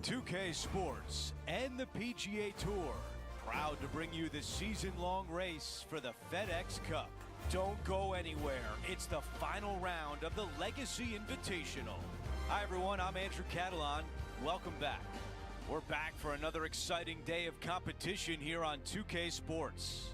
2K Sports and the PGA Tour, proud to bring you the season-long race for the FedEx Cup. Don't go anywhere. It's the final round of the Legacy Invitational. Hi, everyone. I'm Andrew Catalon. Welcome back. We're back for another exciting day of competition here on 2K Sports.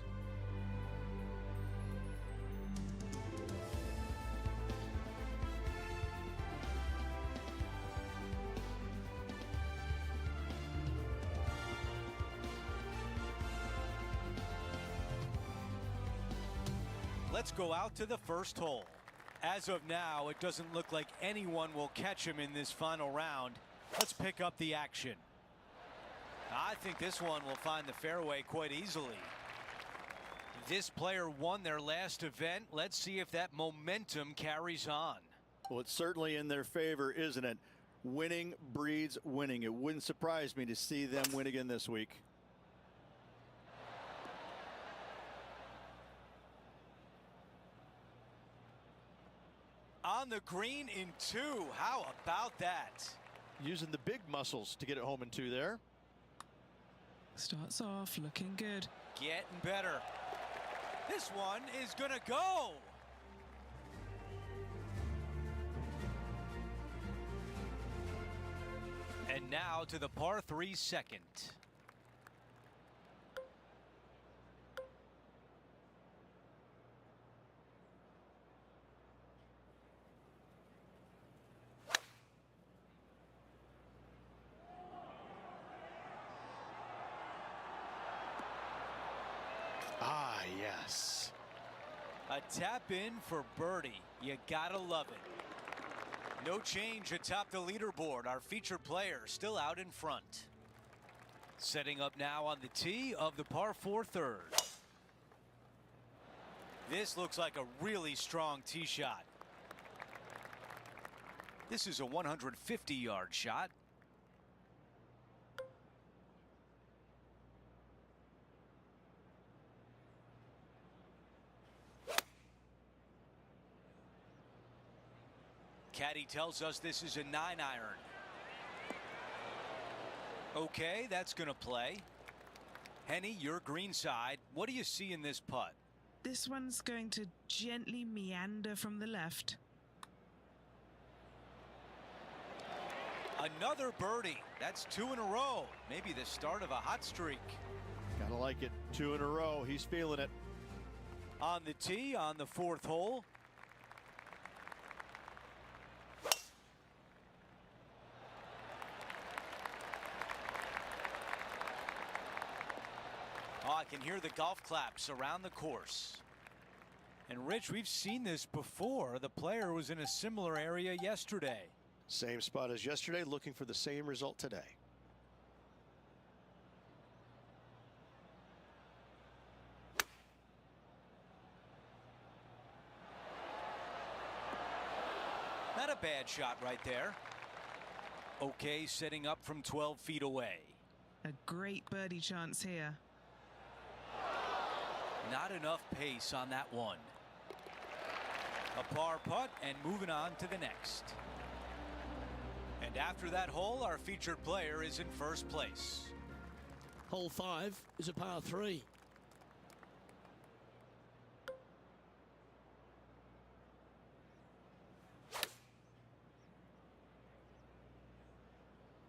Let's go out to the first hole. As of now, it doesn't look like anyone will catch him in this final round. Let's pick up the action. I think this one will find the fairway quite easily. This player won their last event. Let's see if that momentum carries on. Well, it's certainly in their favor, isn't it? Winning breeds winning. It wouldn't surprise me to see them win again this week. On the green in two. How about that? Using the big muscles to get it home in two there. Starts off looking good. Getting better. This one is gonna go. And now to the par 3 second. Ah, yes. A tap in for birdie. You gotta love it. No change atop the leaderboard. Our featured player still out in front. Setting up now on the tee of the par 4 third. This looks like a really strong tee shot. This is a 150-yard shot. Caddy tells us this is a 9-iron. Okay, that's gonna play. Henny, your green side. What do you see in this putt? This one's going to gently meander from the left. Another birdie. That's 2 in a row. Maybe the start of a hot streak. Gotta like it. 2 in a row. He's feeling it. On the tee on the 4th hole. Oh, I can hear the golf claps around the course. And Rich, we've seen this before. The player was in a similar area yesterday. Same spot as yesterday, looking for the same result today. Not a bad shot right there. Okay, setting up from 12 feet away. A great birdie chance here. Not enough pace on that one. A par putt and moving on to the next. And after that hole, our featured player is in first place. Hole 5 is a par 3.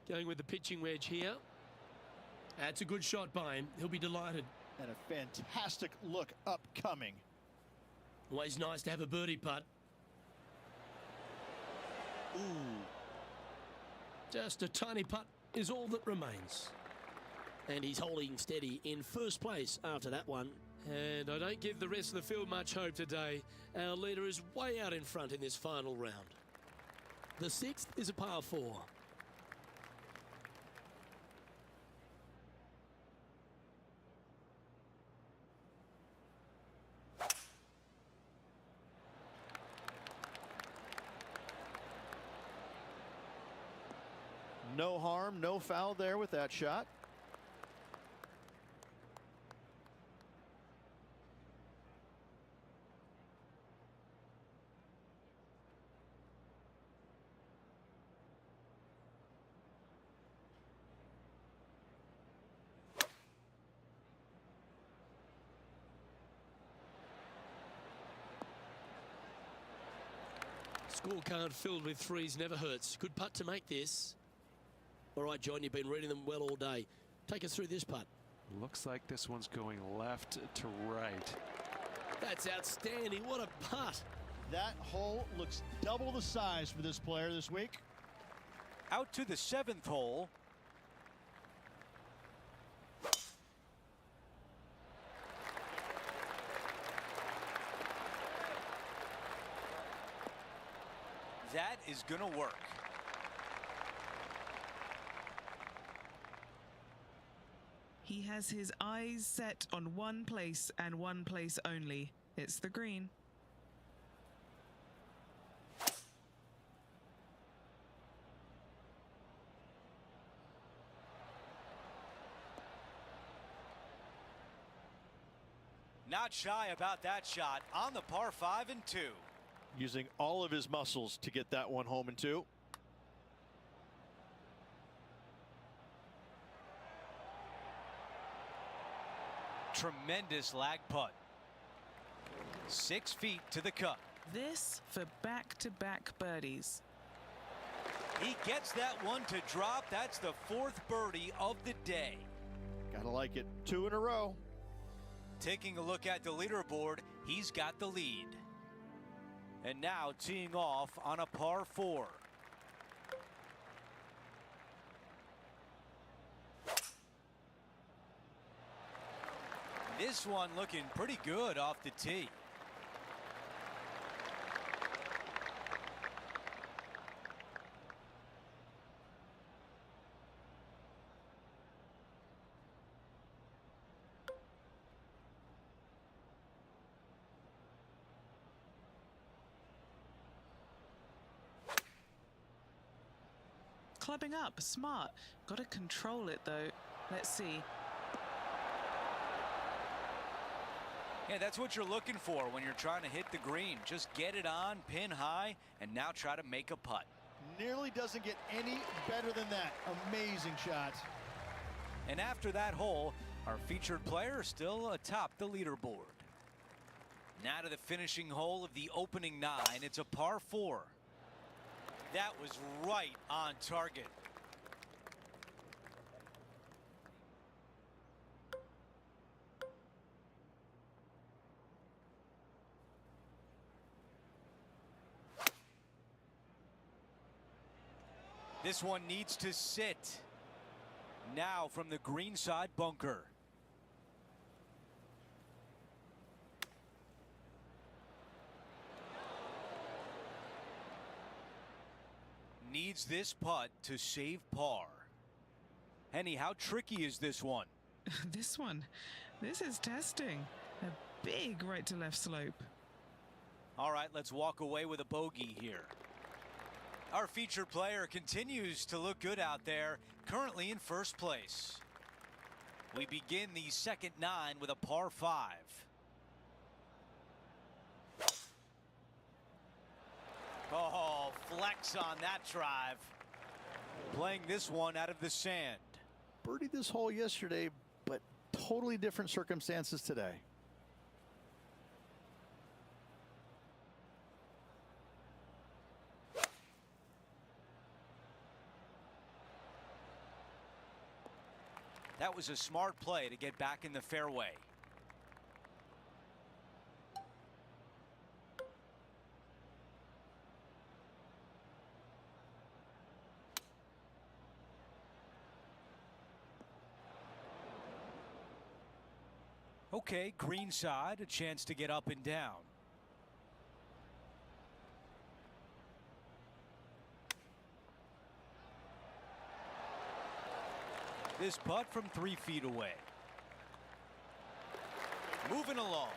Going with the pitching wedge here. That's a good shot by him. He'll be delighted. And a fantastic look upcoming. Always nice to have a birdie putt. Ooh. Just a tiny putt is all that remains. And he's holding steady in first place after that one. And I don't give the rest of the field much hope today. Our leader is way out in front in this final round. The 6th is a par 4. No harm, no foul there with that shot. Scorecard filled with threes never hurts. Good putt to make this. All right, John, you've been reading them well all day. Take us through this putt. Looks like this one's going left to right. That's outstanding. What a putt. That hole looks double the size for this player this week. Out to the 7th hole. That is going to work. He has his eyes set on one place and one place only. It's the green. Not shy about that shot on the par 5 and 2. Using all of his muscles to get that one home and 2. Tremendous lag putt. 6 feet to the cup. This for back-to-back birdies. He gets that one to drop. That's the 4th birdie of the day. Gotta like it. 2 in a row. Taking a look at the leaderboard, he's got the lead. And now teeing off on a par 4. This one looking pretty good off the tee. Clubbing up, smart. Got to control it though. Let's see. Yeah, that's what you're looking for when you're trying to hit the green. Just get it on, pin high, and now try to make a putt. Nearly doesn't get any better than that. Amazing shot. And after that hole, our featured player still atop the leaderboard. Now to the finishing hole of the opening 9. It's a par 4. That was right on target. This one needs to sit. Now from the green side bunker. Needs this putt to save par. Henny, how tricky is this one? This is testing. A big right to left slope. All right, let's walk away with a bogey here. Our featured player continues to look good out there, currently in first place. We begin the second 9 with a par 5. Oh, flex on that drive. Playing this one out of the sand. Birdied this hole yesterday, but totally different circumstances today. That was a smart play to get back in the fairway. Okay, green side, a chance to get up and down. This putt from 3 feet away. Moving along.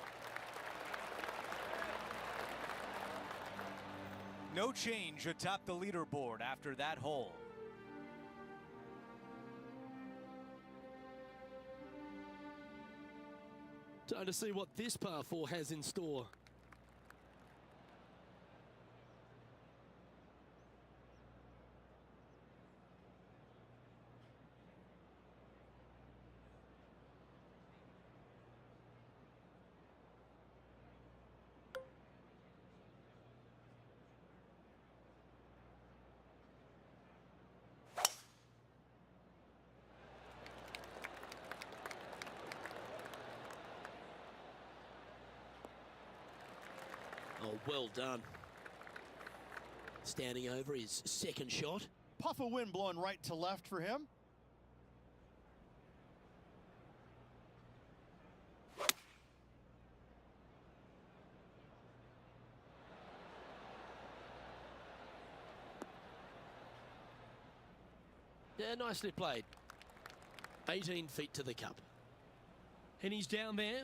No change atop the leaderboard after that hole. Time to see what this par 4 has in store. well done. Standing over his second shot. Puff of wind blowing right to left for him. Yeah, nicely played. 18 feet to the cup. And he's down there.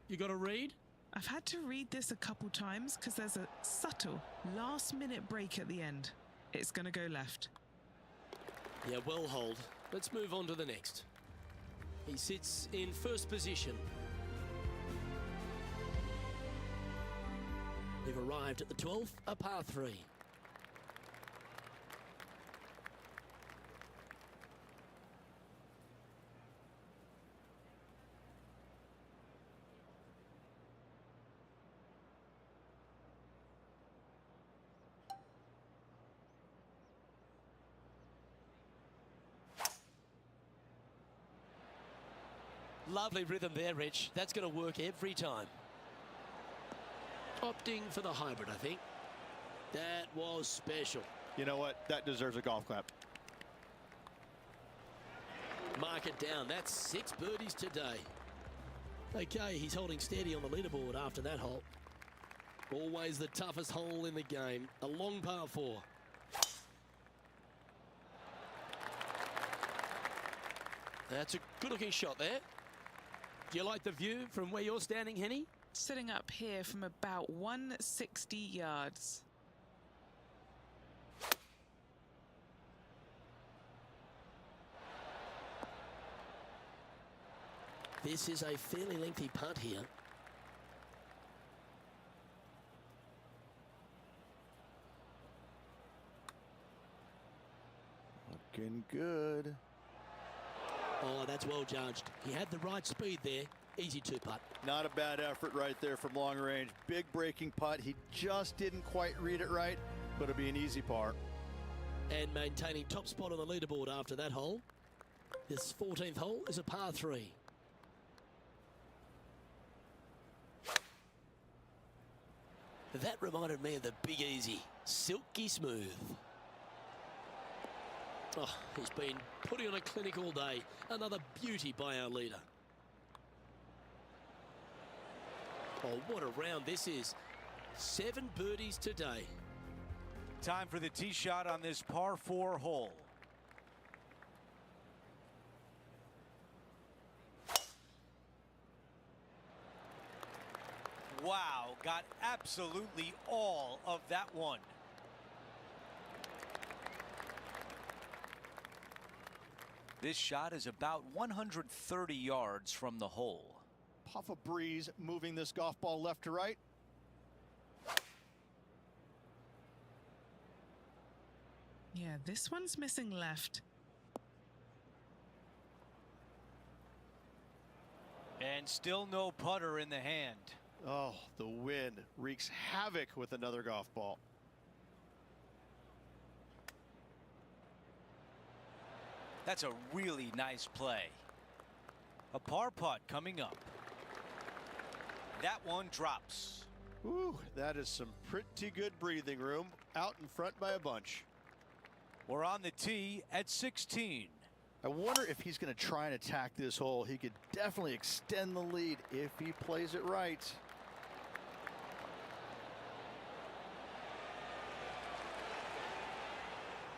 You got to read? I've had to read this a couple times because there's a subtle last-minute break at the end. It's going to go left. Yeah, well hold. Let's move on to the next. He sits in first position. They've arrived at the 12th, a par 3. Lovely rhythm there, Rich. That's going to work every time. Opting for the hybrid, I think. That was special. You know what? That deserves a golf clap. Mark it down. That's 6 birdies today. Okay, he's holding steady on the leaderboard after that hole. Always the toughest hole in the game. A long par 4. That's a good-looking shot there. Do you like the view from where you're standing, Henny? Sitting up here from about 160 yards. This is a fairly lengthy putt here. Looking good. Oh, that's well judged. He had the right speed there. Easy 2-putt. Not a bad effort right there from long range. Big breaking putt. He just didn't quite read it right, but it'll be an easy par. And maintaining top spot on the leaderboard after that hole. This 14th hole is a par 3. That reminded me of the Big Easy. Silky smooth. Oh, he's been putting on a clinic all day. Another beauty by our leader. Oh, what a round this is. 7 birdies today. Time for the tee shot on this par 4 hole. Wow, got absolutely all of that one. This shot is about 130 yards from the hole. Puff of breeze moving this golf ball left to right. Yeah, this one's missing left. And still no putter in the hand. Oh, the wind wreaks havoc with another golf ball. That's a really nice play. A par putt coming up. That one drops. Ooh, that is some pretty good breathing room out in front by a bunch. We're on the tee at 16. I wonder if he's going to try and attack this hole. He could definitely extend the lead if he plays it right.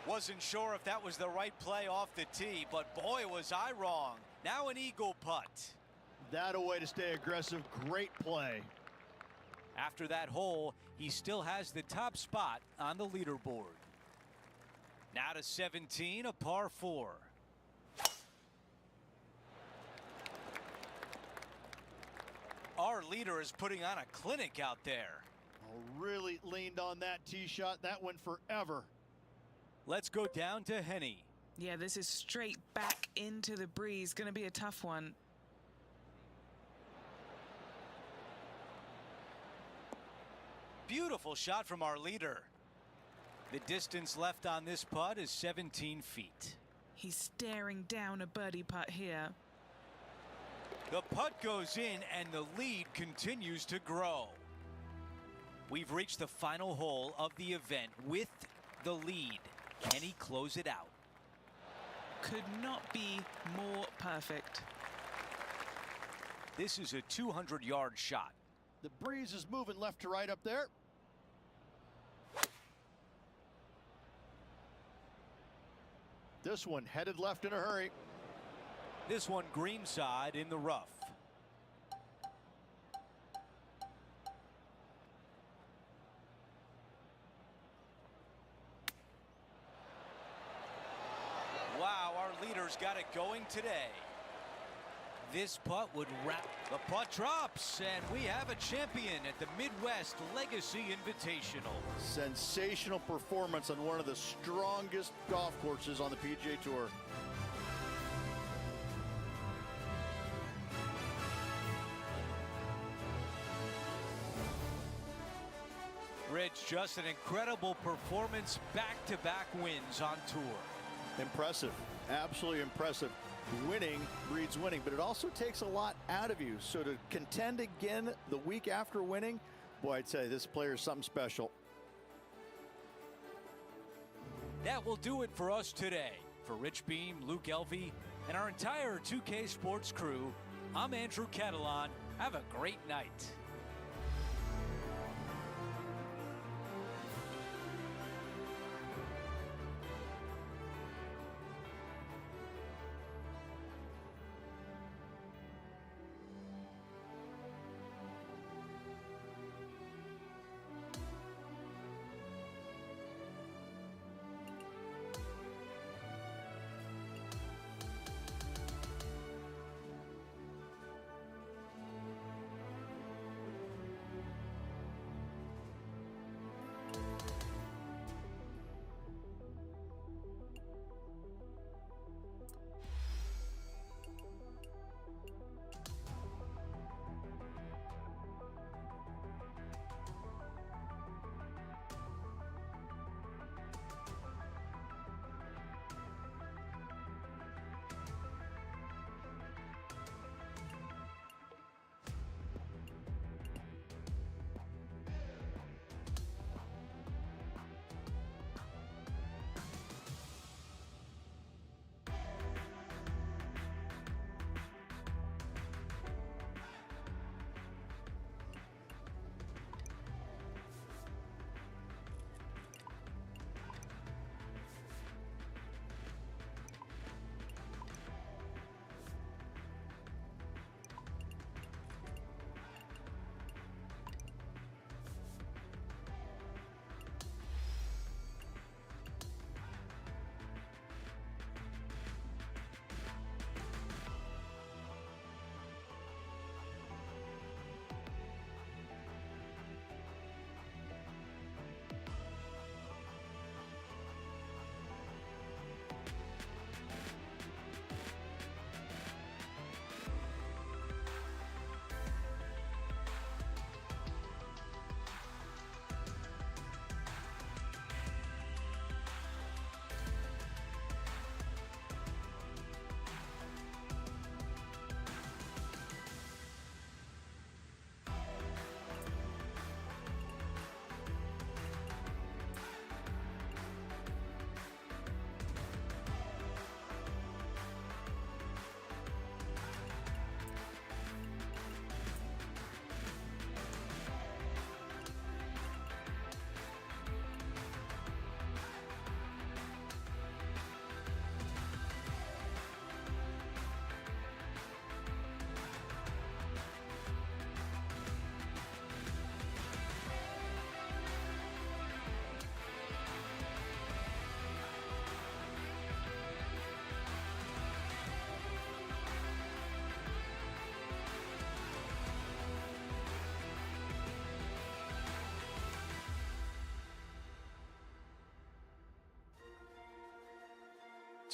Wasn't sure if that was the right play off the tee, but boy, was I wrong. Now an eagle putt. That a way to stay aggressive. Great play. After that hole, he still has the top spot on the leaderboard. Now to 17, a par 4. Our leader is putting on a clinic out there. Oh, really leaned on that tee shot. That went forever. Let's go down to Henny. Yeah, this is straight back into the breeze. Going to be a tough one. Beautiful shot from our leader. The distance left on this putt is 17 feet. He's staring down a birdie putt here. The putt goes in and the lead continues to grow. We've reached the final hole of the event with the lead. Can he close it out? Could not be more perfect. This is a 200-yard shot. The breeze is moving left to right up there. This one headed left in a hurry. This one greenside in the rough. Wow, our leaders got it going today. This putt would wrap. The putt drops, and we have a champion at the Midwest Legacy Invitational. Sensational performance on one of the strongest golf courses on the PGA Tour. Rich, just an incredible performance, back-to-back wins on tour. Impressive, absolutely impressive. Winning breeds winning, but it also takes a lot out of you. So to contend again the week after winning, boy, I'd say this player is something special. That will do it for us today. For Rich Beem, Luke Elvey, and our entire 2K Sports crew, I'm Andrew Catalan. Have a great night.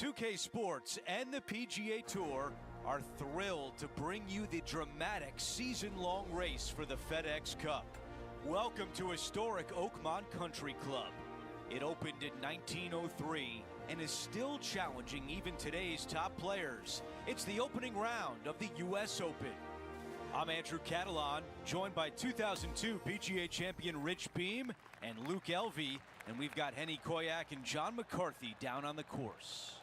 .2K Sports and the PGA Tour are thrilled to bring you the dramatic season-long race for the FedEx Cup. Welcome to historic Oakmont Country Club. It opened in 1903 and is still challenging even today's top players. It's the opening round of the U.S. Open. I'm Andrew Catalan, joined by 2002 PGA champion Rich Beem and Luke Elvey, and we've got Henny Koyak and John McCarthy down on the course.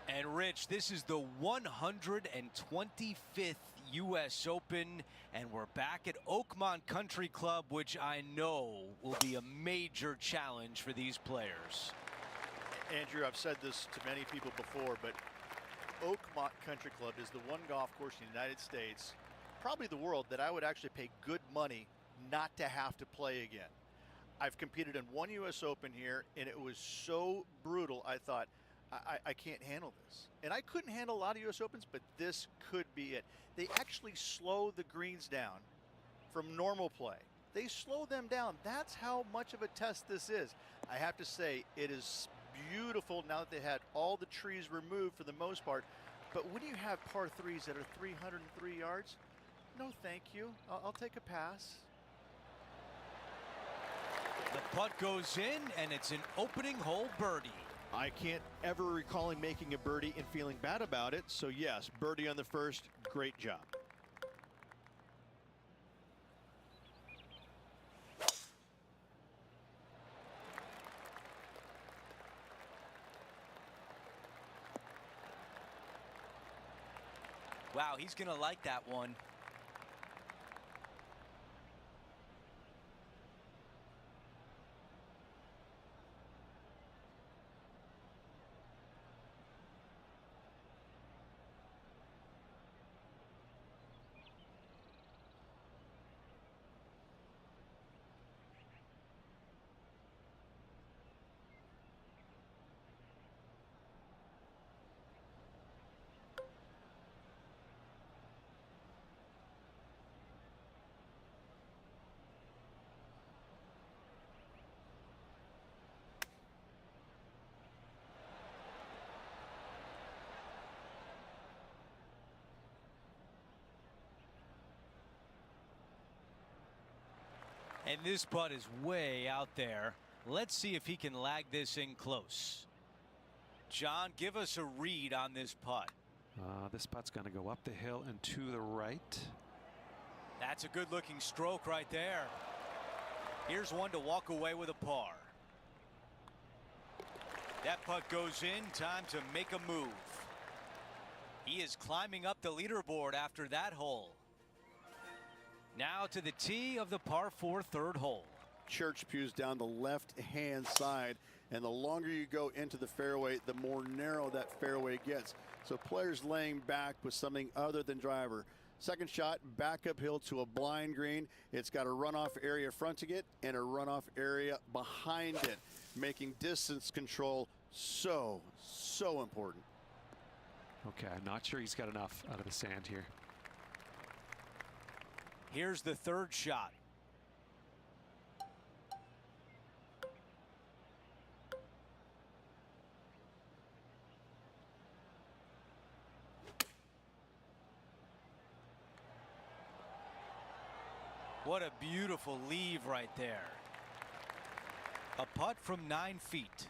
And Rich, this is the 125th U.S. Open, and we're back at Oakmont Country Club, which I know will be a major challenge for these players. Andrew, I've said this to many people before, but Oakmont Country Club is the one golf course in the United States, probably the world, that I would actually pay good money not to have to play again. I've competed in one U.S. Open here, and it was so brutal, I thought, I can't handle this. And I couldn't handle a lot of U.S. Opens, but this could be it. They actually slow the greens down from normal play. They slow them down. That's how much of a test this is. I have to say, it is beautiful now that they had all the trees removed for the most part. But when you have par threes that are 303 yards, no thank you. I'll take a pass. The putt goes in, and it's an opening hole birdie. I can't ever recall him making a birdie and feeling bad about it. So yes, birdie on the first, great job. Wow, he's gonna like that one. And this putt is way out there. Let's see if he can lag this in close. John, give us a read on this putt. This putt's going to go up the hill and to the right. That's a good looking stroke right there. Here's one to walk away with a par. That putt goes in. Time to make a move. He is climbing up the leaderboard after that hole. Now to the tee of the par 4 third hole. Church pews down the left-hand side, and the longer you go into the fairway, the more narrow that fairway gets. So players laying back with something other than driver. Second shot, back uphill to a blind green. It's got a runoff area fronting it and a runoff area behind it, making distance control so important. Okay, I'm not sure he's got enough out of the sand here. Here's the third shot. What a beautiful leave right there. A putt from 9 feet.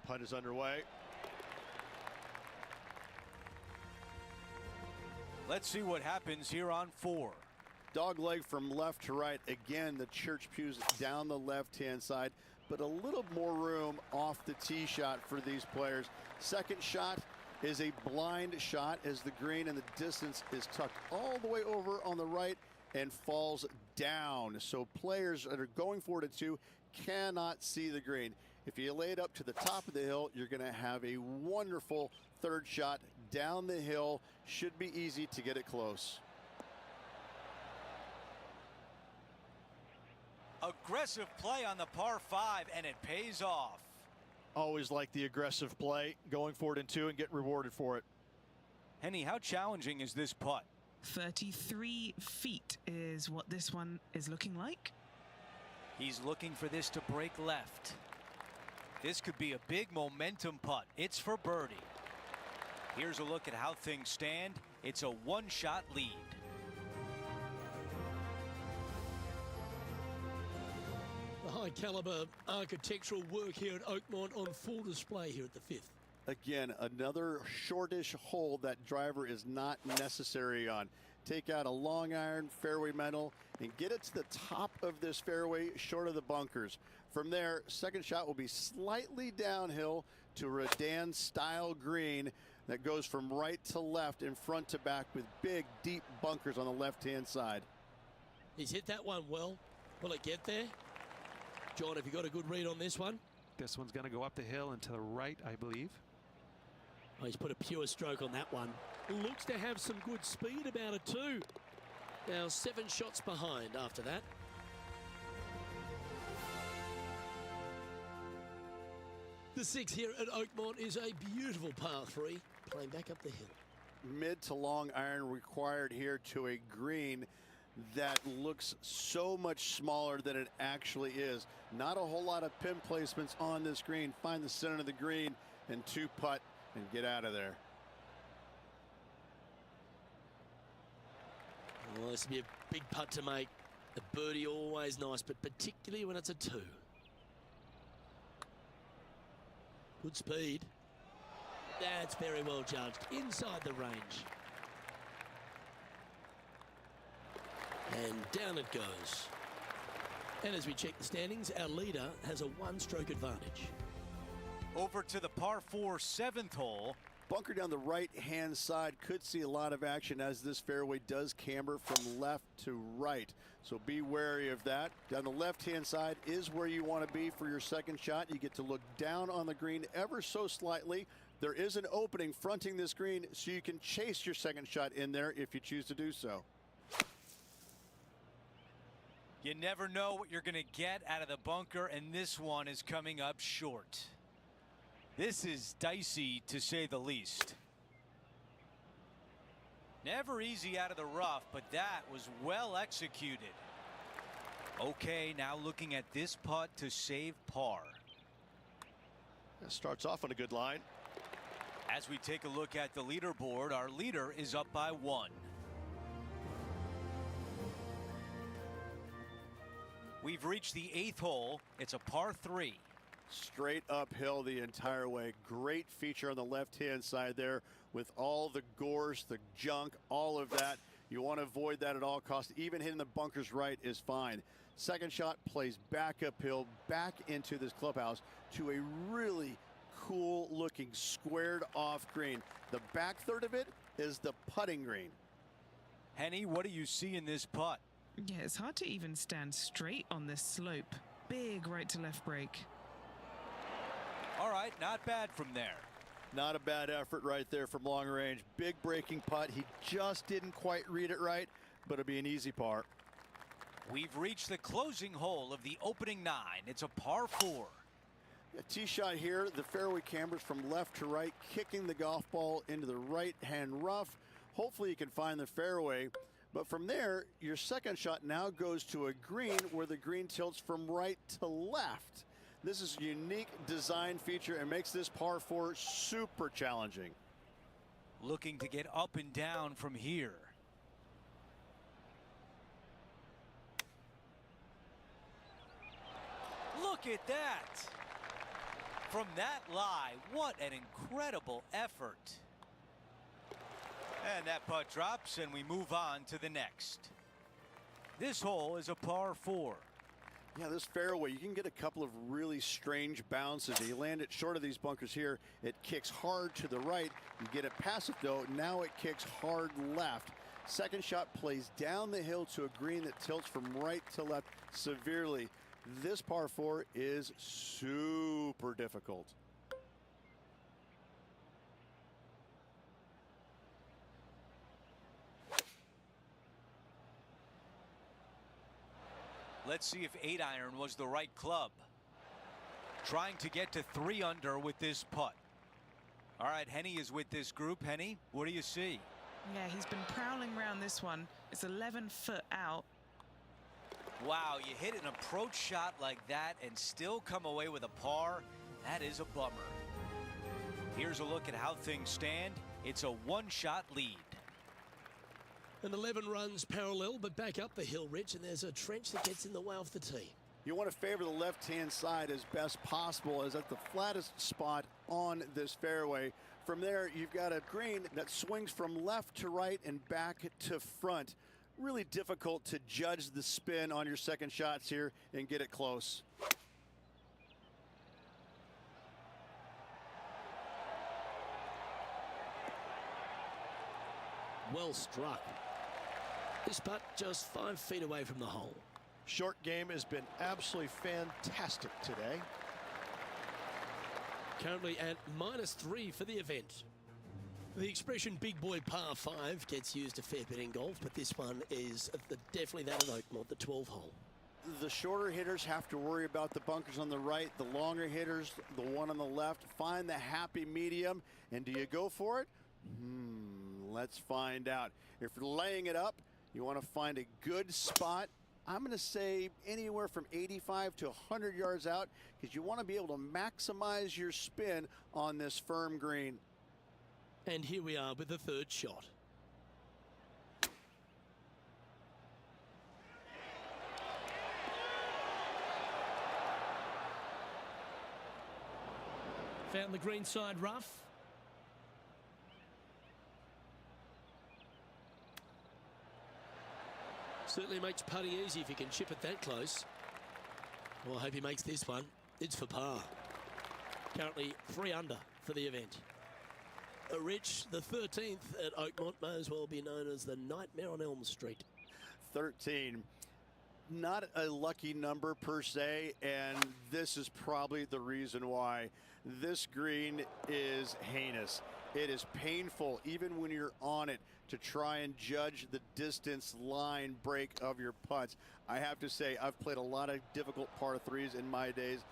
Putt is underway. Let's see what happens here on 4. Dog leg from left to right. Again, the church pews down the left-hand side, but a little more room off the tee shot for these players. Second shot is a blind shot as the green and the distance is tucked all the way over on the right and falls down. So players that are going for it at 2 cannot see the green. If you lay it up to the top of the hill, you're going to have a wonderful third shot down the hill. Should be easy to get it close. Aggressive play on the par 5, and it pays off. Always like the aggressive play, going for it in 2 and getting rewarded for it. Henny, how challenging is this putt? 33 feet is what this one is looking like. He's looking for this to break left. This could be a big momentum putt. It's for birdie. Here's a look at how things stand. It's a one-shot lead. The high caliber architectural work here at Oakmont on full display here at the 5th. Again, another shortish hole that driver is not necessary on. Take out a long iron, fairway metal, and get it to the top of this fairway, short of the bunkers. From there, second shot will be slightly downhill to a Redan style green that goes from right to left and front to back with big, deep bunkers on the left-hand side. He's hit that one well. Will it get there? John, have you got a good read on this one? This one's going to go up the hill and to the right, I believe. Oh, he's put a pure stroke on that one. Looks to have some good speed about it too. Now 7 shots behind after that. The 6 here at Oakmont is a beautiful par 3, playing back up the hill. Mid to long iron required here to a green that looks so much smaller than it actually is. Not a whole lot of pin placements on this green. Find the center of the green and 2-putt and get out of there. Well, this will be a big putt to make. A birdie always nice, but particularly when it's a 2. Good speed. That's very well judged. Inside the range. And down it goes. And as we check the standings, our leader has a 1-stroke advantage. Over to the par 4 7th hole. Bunker down the right-hand side could see a lot of action as this fairway does camber from left to right. So be wary of that. Down the left-hand side is where you want to be for your second shot. You get to look down on the green ever so slightly. There is an opening fronting this green, so you can chase your second shot in there if you choose to do so. You never know what you're going to get out of the bunker, and this one is coming up short. This is dicey, to say the least. Never easy out of the rough, but that was well executed. Okay, now looking at this putt to save par. That starts off on a good line. As we take a look at the leaderboard, our leader is up by 1. We've reached the 8th hole. It's a par 3. Straight uphill the entire way. Great feature on the left-hand side there with all the gorse, the junk, all of that. You want to avoid that at all costs. Even hitting the bunkers right is fine. Second shot plays back uphill, back into this clubhouse to a really cool looking squared off green. The back third of it is the putting green. Henny, what do you see in this putt? Yeah, it's hard to even stand straight on this slope. Big right to left break. All right, not bad from there. Not a bad effort right there from long range. Big breaking putt. He just didn't quite read it right, but it'll be an easy par. We've reached the closing hole of the opening 9. It's a par 4. A tee shot here. The fairway cambers from left to right, kicking the golf ball into the right-hand rough. Hopefully you can find the fairway. But from there, your second shot now goes to a green where the green tilts from right to left. This is a unique design feature and makes this par 4 super challenging. Looking to get up and down from here. Look at that. From that lie, what an incredible effort. And that putt drops and we move on to the next. This hole is a par 4. Yeah, this fairway, you can get a couple of really strange bounces. You land it short of these bunkers here. It kicks hard to the right. You get it past it, though. Now it kicks hard left. Second shot plays down the hill to a green that tilts from right to left severely. This par 4 is super difficult. Let's see if 8-iron was the right club. Trying to get to 3 under with this putt. All right, Henny is with this group. Henny, what do you see? Yeah, he's been prowling around this one. It's 11 foot out. Wow, you hit an approach shot like that and still come away with a par. That is a bummer. Here's a look at how things stand. It's a 1-shot lead. An 11 runs parallel, but back up the hill, Rich, and there's a trench that gets in the way off the tee. You want to favor the left-hand side as best possible, as at the flattest spot on this fairway. From there, you've got a green that swings from left to right and back to front. Really difficult to judge the spin on your second shots here and get it close. Well struck. This putt just 5 feet away from the hole. Short game has been absolutely fantastic today. Currently at -3 for the event. The expression big boy par 5 gets used a fair bit in golf, but this one is definitely that at Oakmont, the 12 hole. The shorter hitters have to worry about the bunkers on the right. The longer hitters, the one on the left, find the happy medium. And do you go for it? Let's find out. If you're laying it up, you want to find a good spot. I'm going to say anywhere from 85 to 100 yards out, because you want to be able to maximize your spin on this firm green. And here we are with the third shot. Found the green side rough. Certainly makes putting easy if you can chip it that close. Well, I hope he makes this one. It's for par. Currently 3 under for the event. Rich, the 13th at Oakmont, may as well be known as the Nightmare on Elm Street. 13. Not a lucky number per se, and this is probably the reason why. This green is heinous. It is painful, even when you're on it, to try and judge the distance line break of your putts. I have to say, I've played a lot of difficult par 3s in my days.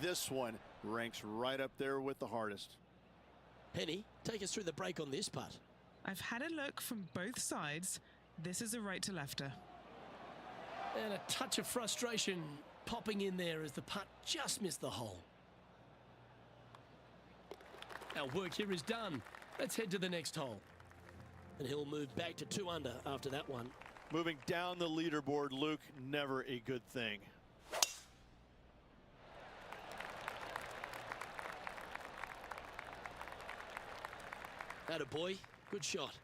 This one ranks right up there with the hardest. Henny, take us through the break on this putt. I've had a look from both sides. This is a right to lefter. And a touch of frustration popping in there as the putt just missed the hole. Our work here is done. Let's head to the next hole. And he'll move back to 2 under after that one. Moving down the leaderboard, Luke, never a good thing. Attaboy, good shot.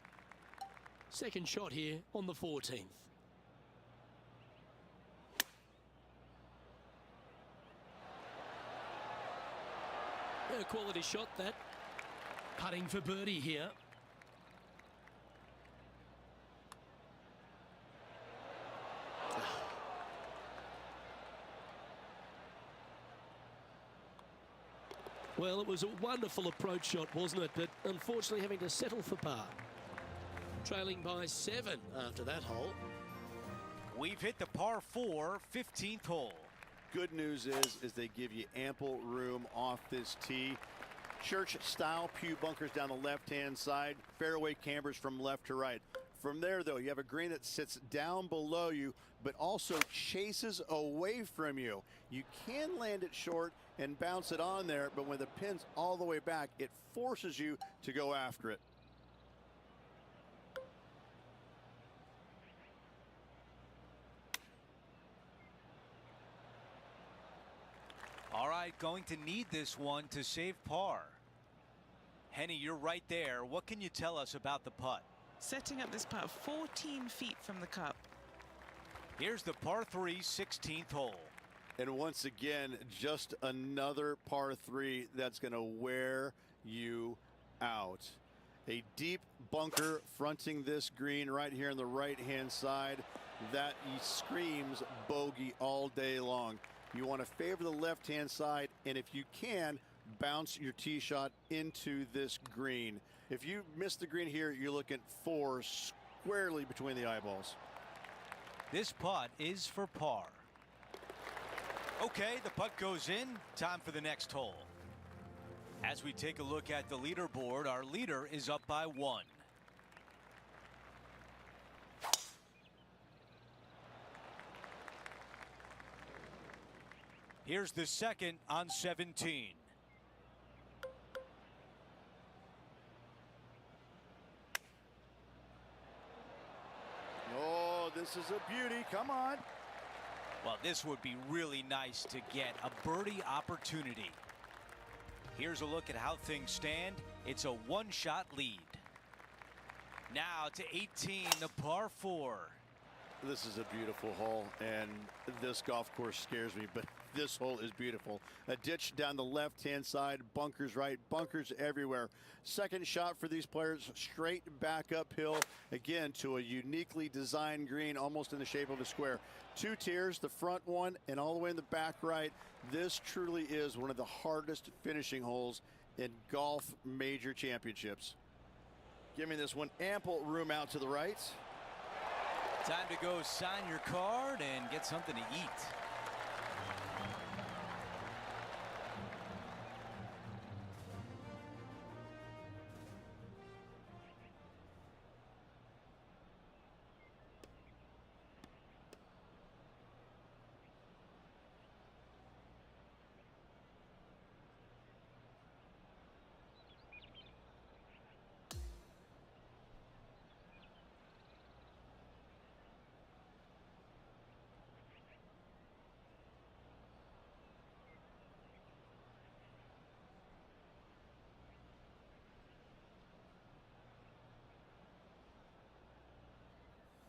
Second shot here on the 14th. A quality shot that. Putting for birdie here. Well, it was a wonderful approach shot, wasn't it? But unfortunately having to settle for par. Trailing by 7 after that hole. We've hit the par 4 15th hole. Good news is they give you ample room off this tee. Church style pew bunkers down the left-hand side, fairway cambers from left to right. From there, though, you have a green that sits down below you, but also chases away from you. You can land it short and bounce it on there, but when the pin's all the way back, it forces you to go after it. All right, going to need this one to save par. Henny, you're right there. What can you tell us about the putt? Setting up this putt 14 feet from the cup. Here's the par 3 16th hole. And once again, just another par 3 that's going to wear you out. A deep bunker fronting this green right here on the right-hand side. That screams bogey all day long. You want to favor the left-hand side, and if you can, bounce your tee shot into this green. If you miss the green here, you're looking 4 squarely between the eyeballs. This putt is for par. Okay, the putt goes in. Time for the next hole. As we take a look at the leaderboard, our leader is up by 1. Here's the second on 17. Oh, this is a beauty. Come on. Well, this would be really nice to get a birdie opportunity. Here's a look at how things stand. It's a one-shot lead. Now to 18, the par 4. This is a beautiful hole, and this golf course scares me, but this hole is beautiful. A ditch down the left-hand side, bunkers right, bunkers everywhere. Second shot for these players, straight back uphill, again to a uniquely designed green, almost in the shape of a square. 2 tiers, the front one and all the way in the back right. This truly is one of the hardest finishing holes in golf major championships. Giving this one ample room out to the right. Time to go sign your card and get something to eat.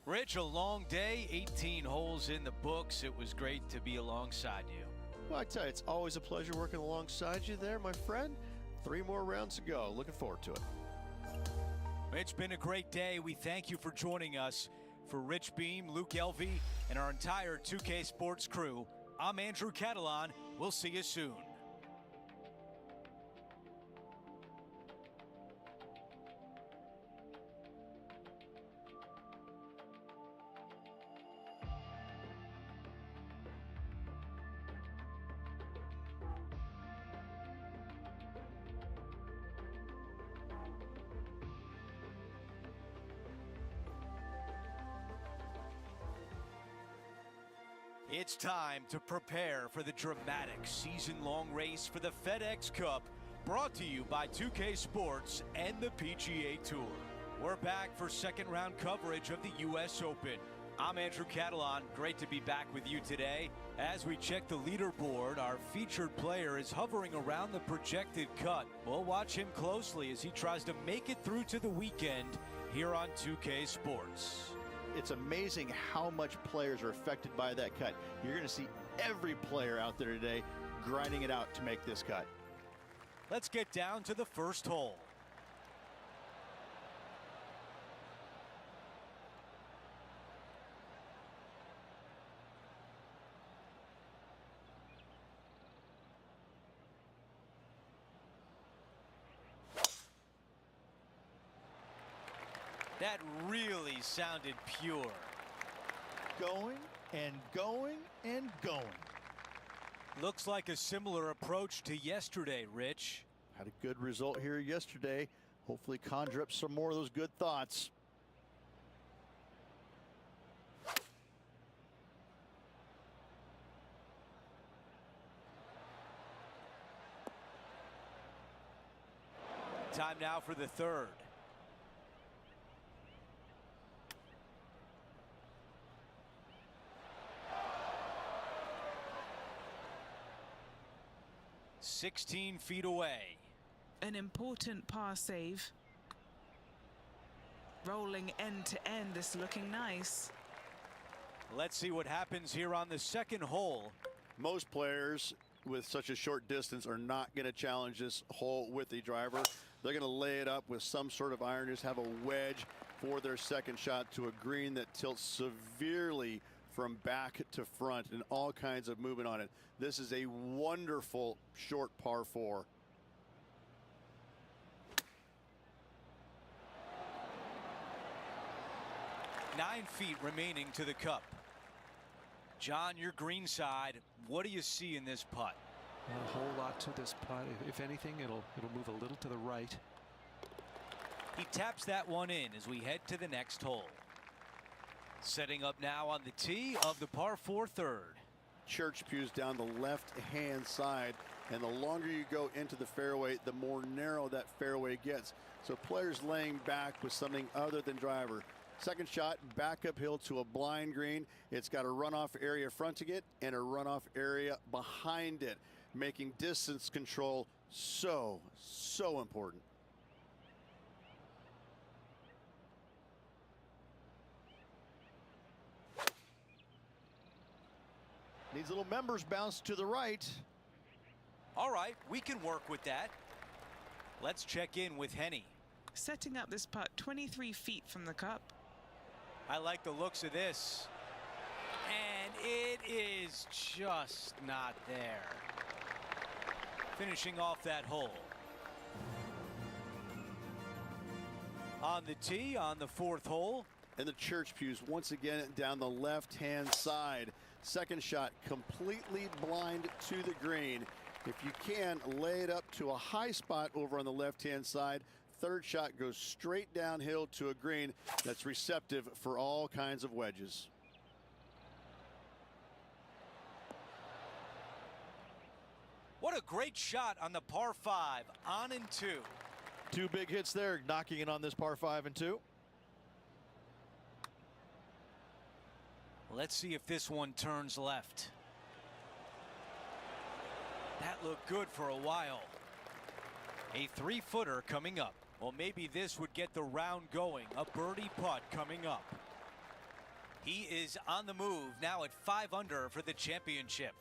Rich, a long day, 18 holes in the books. It was great to be alongside you. Well, I tell you, it's always a pleasure working alongside you there, my friend. 3 more rounds to go. Looking forward to it. It's been a great day. We thank you for joining us. For Rich Beem, Luke Elvy, and our entire 2K Sports crew, I'm Andrew Catalan. We'll see you soon. It's time to prepare for the dramatic season-long race for the FedEx Cup, brought to you by 2K Sports and the PGA Tour. We're back for second-round coverage of the U.S. Open. I'm Andrew Catalan. Great to be back with you today. As we check the leaderboard, our featured player is hovering around the projected cut. We'll watch him closely as he tries to make it through to the weekend here on 2K Sports. It's amazing how much players are affected by that cut. You're going to see every player out there today grinding it out to make this cut. Let's get down to the first hole. That really sounded pure. Going and going and going. Looks like a similar approach to yesterday, Rich. Had a good result here yesterday. Hopefully conjure up some more of those good thoughts. Time now for the third. "16 feet away." An important par save. Rolling end to end, this looking nice. Let's see what happens here on the second hole. Most players with such a short distance are not going to challenge this hole with the driver. They're going to lay it up with some sort of iron, just have a wedge for their second shot to a green that tilts severely from back to front and all kinds of movement on it. This is a wonderful short par 4. Nine feet remaining to the cup. John, your green side, what do you see in this putt? A whole lot to this putt. If anything, it'll move a little to the right. He taps that one in as we head to the next hole. Setting up now on the tee of the par 4 third. Church pews down the left-hand side, and the longer you go into the fairway, the more narrow that fairway gets. So players laying back with something other than driver, Second shot back uphill to a blind green. It's got a runoff area fronting it and a runoff area behind it, making distance control so important. Needs a little members bounce to the right. All right, we can work with that. Let's check in with Henny. Setting up this putt 23 feet from the cup. I like the looks of this. And it is just not there. Finishing off that hole. On the tee on the 4th hole. And the church pews once again down the left-hand side. Second shot completely blind to the green. If you can, lay it up to a high spot over on the left-hand side. Third shot goes straight downhill to a green that's receptive for all kinds of wedges. What a great shot on the par 5, on and 2. Two big hits there, knocking it on this par 5 and 2. Let's see if this one turns left. That looked good for a while. A 3-footer coming up. Well, maybe this would get the round going. A birdie putt coming up. He is on the move now at 5 under for the championship.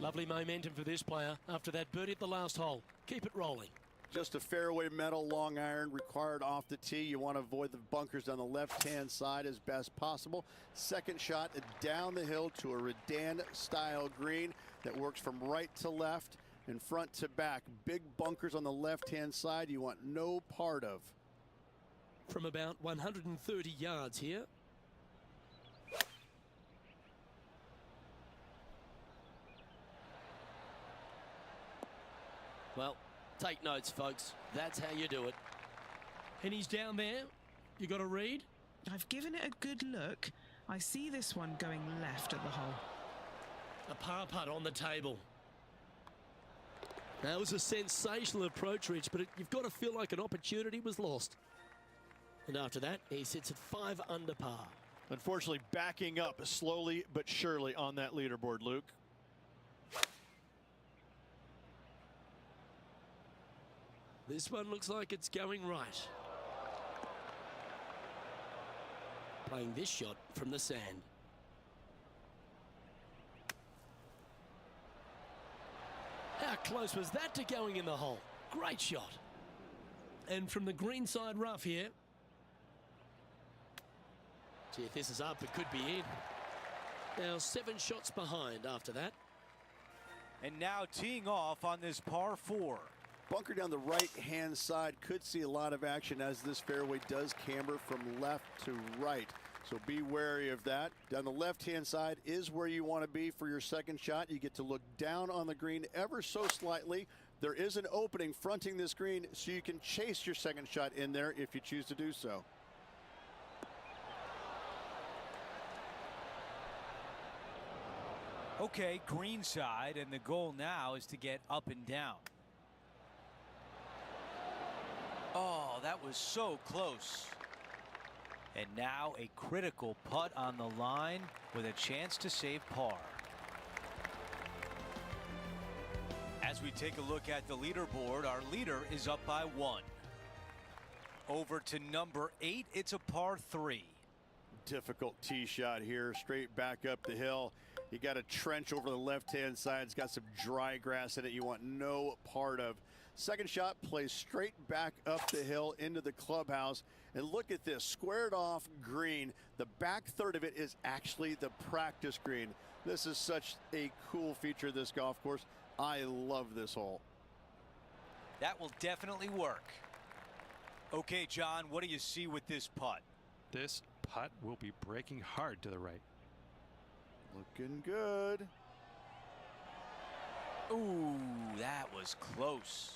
Lovely momentum for this player after that birdie at the last hole. Keep it rolling. Just a fairway metal long iron required off the tee. You want to avoid the bunkers on the left-hand side as best possible. Second shot down the hill to a Redan style green that works from right to left and front to back. Big bunkers on the left-hand side you want no part of. From about 130 yards here. Well, take notes, folks. That's how you do it. And he's down there. You got a read? I've given it a good look. I see this one going left at the hole. A par putt on the table. That was a sensational approach, Rich, but you've got to feel like an opportunity was lost. And after that, he sits at 5 under par. Unfortunately, backing up slowly but surely on that leaderboard, Luke. This one looks like it's going right. Playing this shot from the sand. How close was that to going in the hole? Great shot. And from the greenside rough here. See if this is up, it could be in. Now 7 shots behind after that. And now teeing off on this par 4. Bunker down the right-hand side could see a lot of action as this fairway does camber from left to right. So be wary of that. Down the left-hand side is where you want to be for your second shot. You get to look down on the green ever so slightly. There is an opening fronting this green, so you can chase your second shot in there if you choose to do so. Okay, green side, and the goal now is to get up and down. Oh, that was so close. And now a critical putt on the line with a chance to save par. As we take a look at the leaderboard, our leader is up by 1. Over to number 8, it's a par 3. Difficult tee shot here, straight back up the hill. You got a trench over the left-hand side. It's got some dry grass in it you want no part of. Second shot plays straight back up the hill into the clubhouse. And look at this, squared off green. The back third of it is actually the practice green. This is such a cool feature of this golf course. I love this hole. That will definitely work. Okay, John, what do you see with this putt? This putt will be breaking hard to the right. Looking good. Ooh, that was close.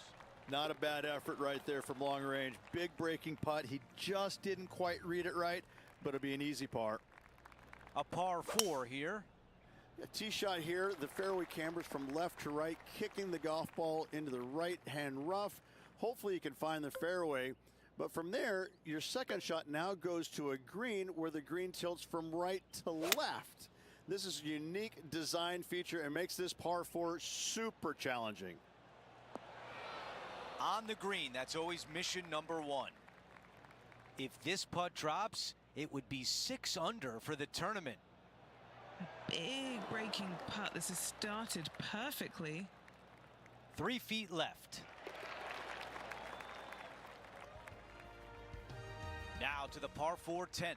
Not a bad effort right there from long range. Big breaking putt. He just didn't quite read it right, but it'll be an easy par. A par 4 here. A tee shot here. The fairway cambers from left to right, kicking the golf ball into the right-hand rough. Hopefully you can find the fairway But from there, your second shot now goes to a green where the green tilts from right to left. This is a unique design feature and makes this par 4 super challenging. On the green, that's always mission number 1. If this putt drops, it would be 6 under for the tournament. Big breaking putt. This has started perfectly. 3 feet left. Now to the par 4 10th.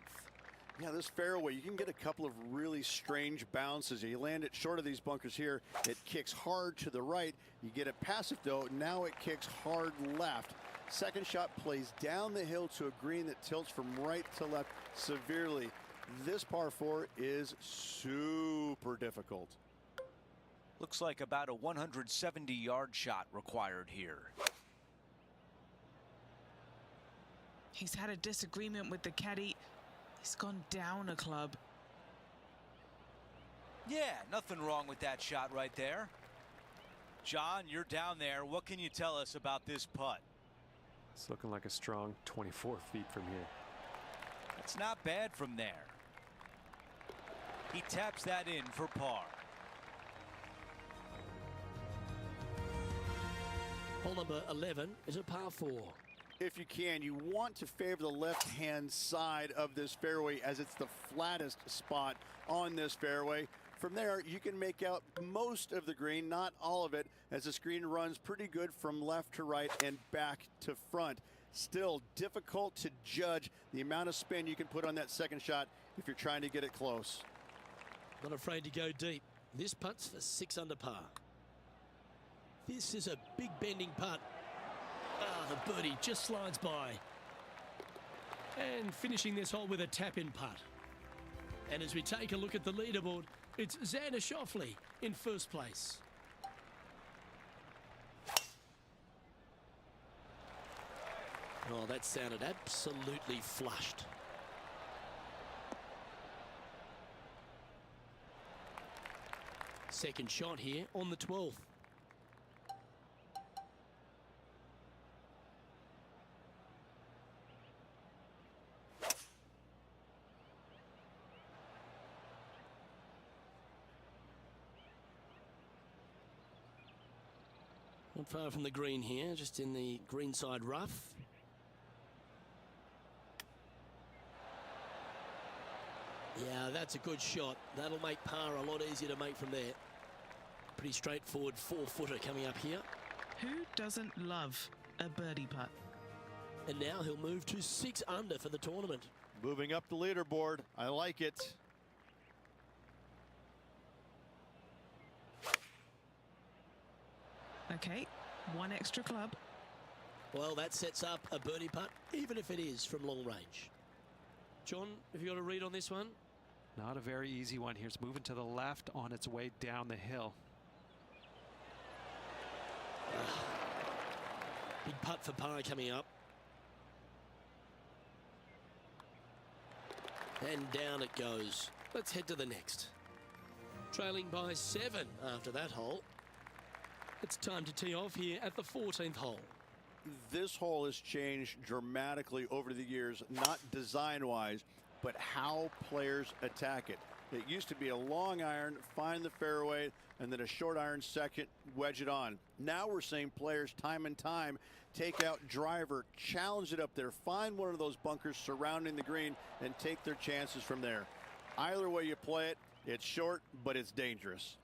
Yeah, this fairway, you can get a couple of really strange bounces. You land it short of these bunkers here. It kicks hard to the right. You get it passive though. Now it kicks hard left. Second shot plays down the hill to a green that tilts from right to left severely. This par 4 is super difficult. Looks like about a 170-yard shot required here. He's had a disagreement with the caddy. He's gone down a club. Yeah, nothing wrong with that shot right there. John, you're down there. What can you tell us about this putt? It's looking like a strong 24 feet from here. It's not bad from there. He taps that in for par. Hole number 11 is a par 4. If you can, you want to favor the left-hand side of this fairway as it's the flattest spot on this fairway. From there, you can make out most of the green, not all of it, as the screen runs pretty good from left to right and back to front. Still difficult to judge the amount of spin you can put on that second shot if you're trying to get it close. Not afraid to go deep. This putt's for 6 under par. This is a big bending putt. Ah, the birdie just slides by. And finishing this hole with a tap-in putt. And as we take a look at the leaderboard, it's Xander Schauffele in first place. Oh, that sounded absolutely flushed. Second shot here on the 12th. Not far from the green here, just in the greenside rough. Yeah, that's a good shot. That'll make par a lot easier to make from there. Pretty straightforward 4-footer coming up here. Who doesn't love a birdie putt? And now he'll move to 6 under for the tournament. Moving up the leaderboard. I like it. Okay, 1 extra club. Well, that sets up a birdie putt, even if it is from long range. John, have you got a read on this one? Not a very easy one here. It's moving to the left on its way down the hill. Big putt for par coming up. And down it goes. Let's head to the next. Trailing by 7 after that hole. It's time to tee off here at the 14th hole. This hole has changed dramatically over the years, not design-wise, but how players attack it. It used to be a long iron, find the fairway, and then a short iron second, wedge it on. Now we're seeing players time and time take out driver, challenge it up there, find one of those bunkers surrounding the green, and take their chances from there. Either way you play it, it's short, but it's dangerous.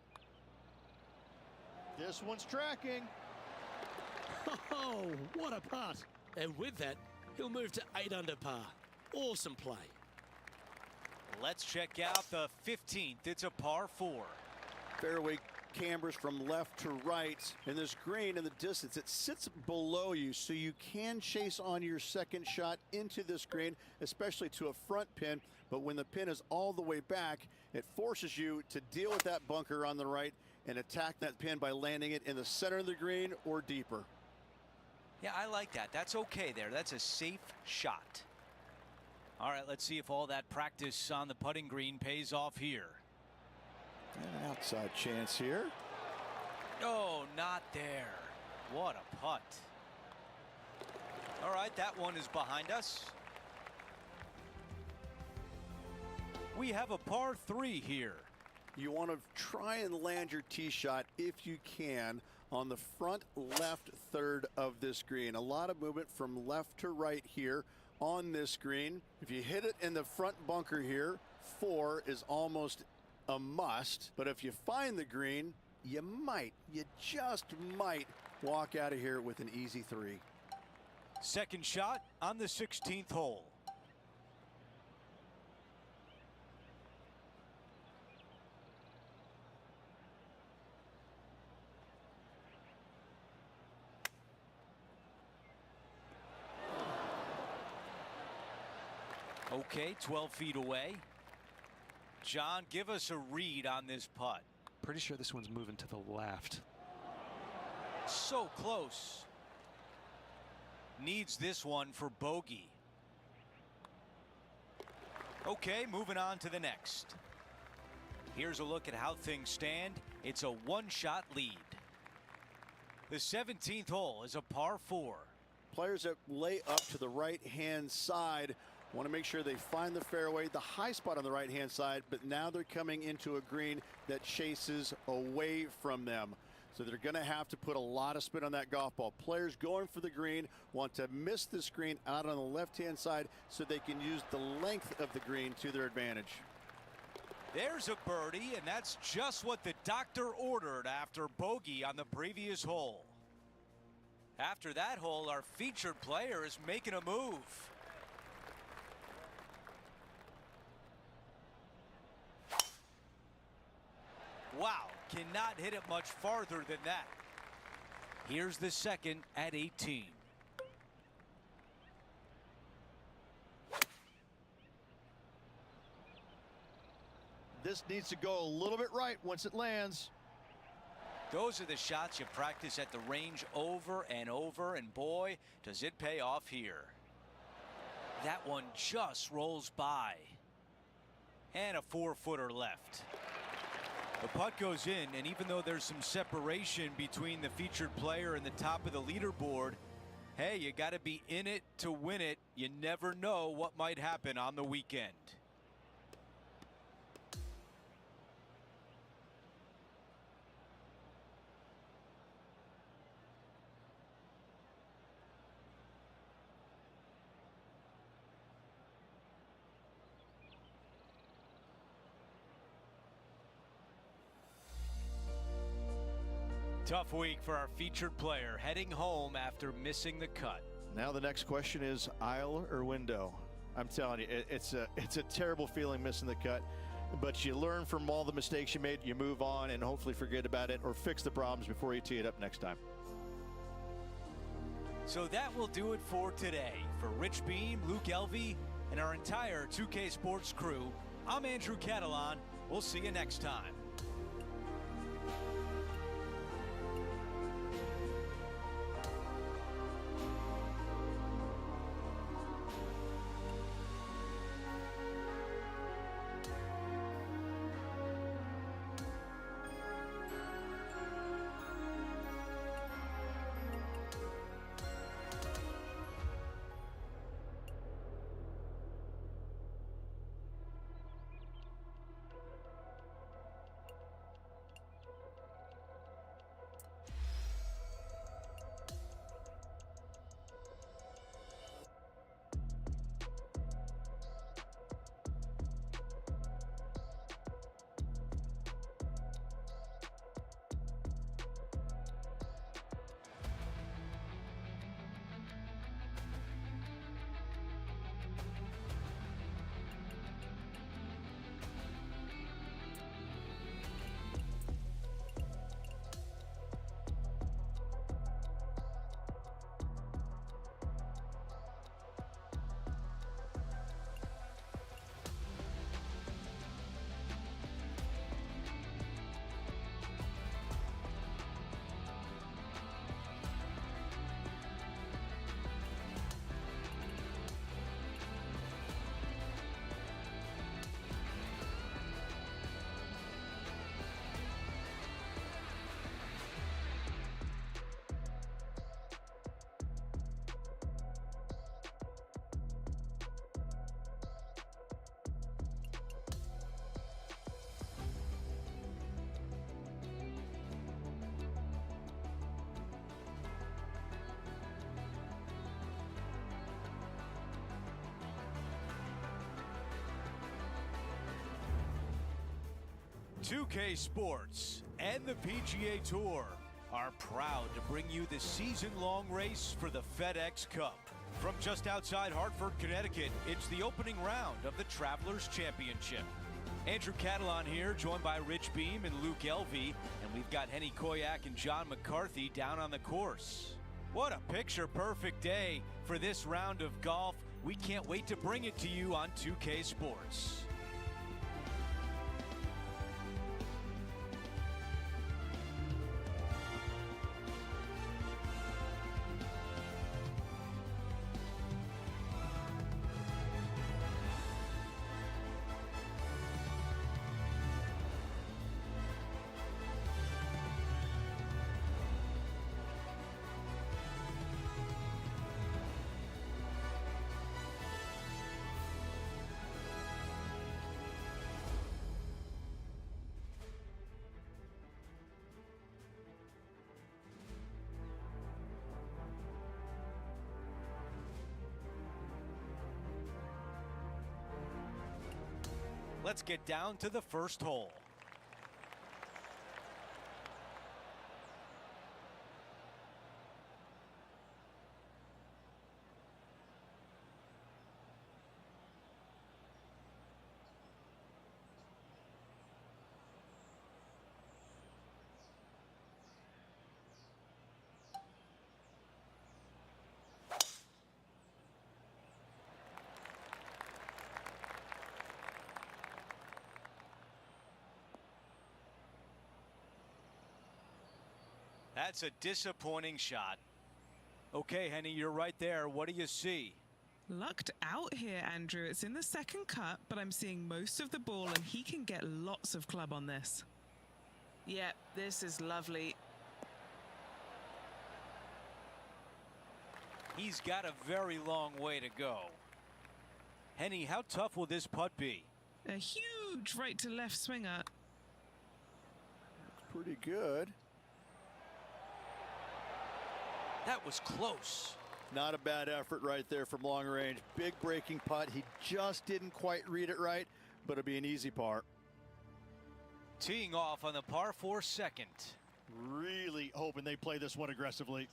This one's tracking. Oh, what a putt. And with that, he'll move to 8 under par. Awesome play. Let's check out the 15th. It's a par 4. Fairway cambers from left to right, and this green in the distance, it sits below you, so you can chase on your second shot into this green, especially to a front pin. But when the pin is all the way back, it forces you to deal with that bunker on the right and attack that pin by landing it in the center of the green or deeper. Yeah, I like that. That's okay there. That's a safe shot. All right, let's see if all that practice on the putting green pays off here. An outside chance here. No, not there. What a putt. All right, that one is behind us. We have a par 3 here. You want to try and land your tee shot if you can on the front left third of this green. A lot of movement from left to right here on this green. If you hit it in the front bunker here, 4 is almost a must. But if you find the green, you just might walk out of here with an easy 3. Second shot on the 16th hole. Okay, 12 feet away. John, give us a read on this putt. Pretty sure this one's moving to the left. So close. Needs this one for bogey. Okay, moving on to the next. Here's a look at how things stand. It's a one-shot lead. The 17th hole is a par 4. Players that lay up to the right-hand side want to make sure they find the fairway, the high spot on the right-hand side, but now they're coming into a green that chases away from them. So they're going to have to put a lot of spin on that golf ball. Players going for the green want to miss the screen out on the left-hand side so they can use the length of the green to their advantage. There's a birdie, and that's just what the doctor ordered after bogey on the previous hole. After that hole, our featured player is making a move. Wow, cannot hit it much farther than that. Here's the second at 18. This needs to go a little bit right once it lands. Those are the shots you practice at the range over and over, and boy, does it pay off here. That one just rolls by. And a 4-footer left. The putt goes in, and even though there's some separation between the featured player and the top of the leaderboard, hey, you got to be in it to win it. You never know what might happen on the weekend. Tough week for our featured player, heading home after missing the cut. Now the next question is aisle or window. I'm telling you, it's a terrible feeling missing the cut, but you learn from all the mistakes you made, you move on, and hopefully forget about it or fix the problems before you tee it up next time. So that will do it for today. For Rich Beam, Luke Elvey, and our entire 2K Sports crew, I'm Andrew Catalan. We'll see you next time. 2K Sports and the PGA Tour are proud to bring you the season-long race for the FedEx Cup. From just outside Hartford, Connecticut, it's the opening round of the Travelers Championship. Andrew Catalan here, joined by Rich Beam and Luke Elvey, and we've got Henny Koyak and John McCarthy down on the course. What a picture-perfect day for this round of golf. We can't wait to bring it to you on 2K Sports. Let's get down to the first hole. That's a disappointing shot. Okay, Henny, you're right there. What do you see? Lucked out here, Andrew. It's in the second cut, but I'm seeing most of the ball, and he can get lots of club on this. Yeah, this is lovely. He's got a very long way to go. Henny, how tough will this putt be? A huge right to left swinger. Looks pretty good. That was close. Not a bad effort right there from long range. Big breaking putt. He just didn't quite read it right, but it'll be an easy par. Teeing off on the par 4 second. Really hoping they play this one aggressively.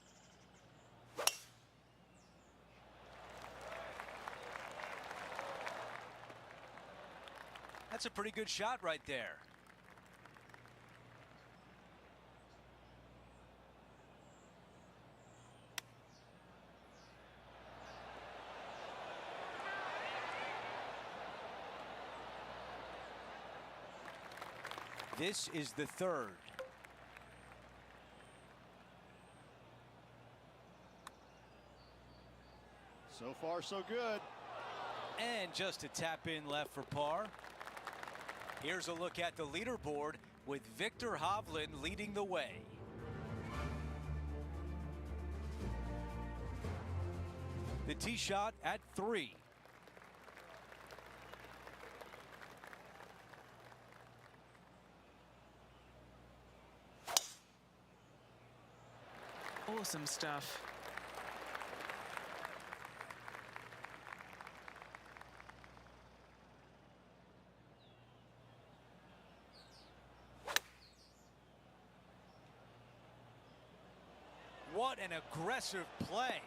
That's a pretty good shot right there. This is the third. So far, so good. And just a tap in left for par. Here's a look at the leaderboard with Viktor Hovland leading the way. The tee shot at 3. Awesome stuff. What an aggressive play.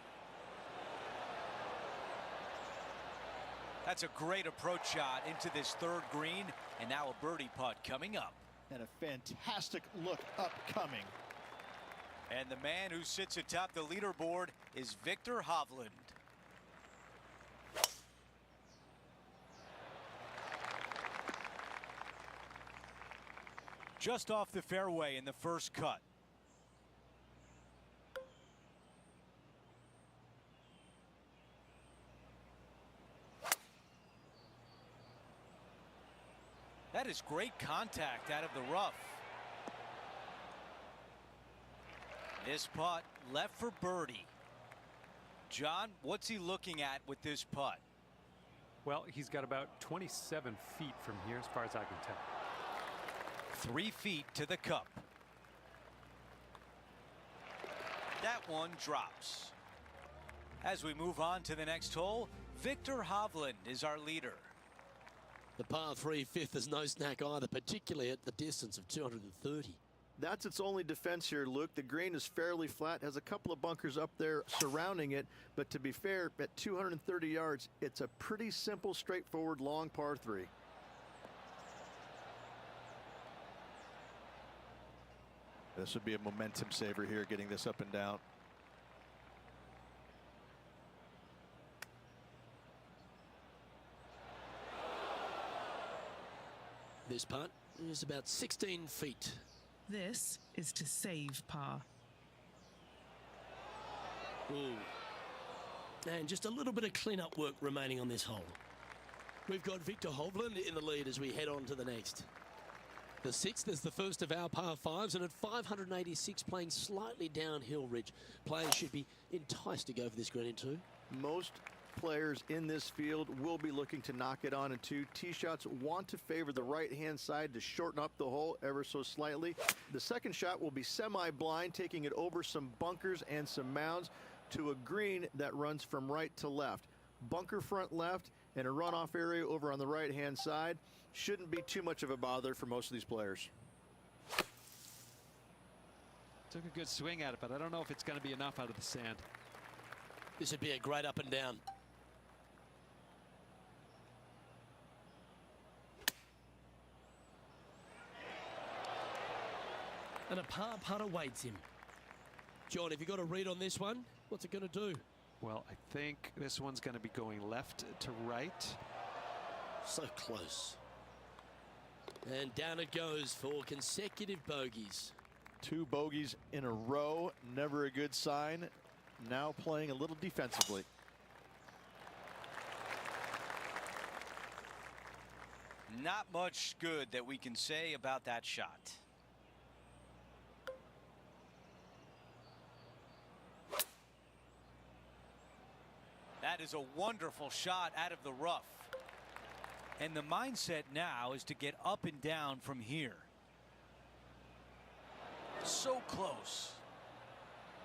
That's a great approach shot into this third green, and now a birdie putt coming up. And a fantastic look upcoming. And the man who sits atop the leaderboard is Viktor Hovland. Just off the fairway in the first cut. That is great contact out of the rough. This putt left for birdie. John, what's he looking at with this putt? Well, he's got about 27 feet from here as far as I can tell. 3 feet to the cup. That one drops. As we move on to the next hole, Viktor Hovland is our leader. The par 3 fifth is no snack either, particularly at the distance of 230. That's its only defense here, Luke. The green is fairly flat, has a couple of bunkers up there surrounding it, but to be fair, at 230 yards, it's a pretty simple, straightforward, long par 3. This would be a momentum saver here, getting this up and down. This putt is about 16 feet. This is to save par. Ooh. And just a little bit of clean-up work remaining on this hole. We've got Viktor Hovland in the lead as we head on to the next. The 6th is the first of our par 5s, and at 586 playing slightly downhill ridge. Players should be enticed to go for this green in 2. Most players in this field will be looking to knock it on in 2. Tee shots want to favor the right-hand side to shorten up the hole ever so slightly. The second shot will be semi-blind, taking it over some bunkers and some mounds to a green that runs from right to left. Bunker front left and a runoff area over on the right-hand side. Shouldn't be too much of a bother for most of these players. Took a good swing at it, but I don't know if it's going to be enough out of the sand. This would be a great up and down. And a par putt awaits him. John, have you got a read on this one? What's it going to do? Well, I think this one's going to be going left to right. So close. And down it goes for consecutive bogeys. 2 bogeys in a row, never a good sign. Now playing a little defensively. Not much good that we can say about that shot. That is a wonderful shot out of the rough. And the mindset now is to get up and down from here. So close.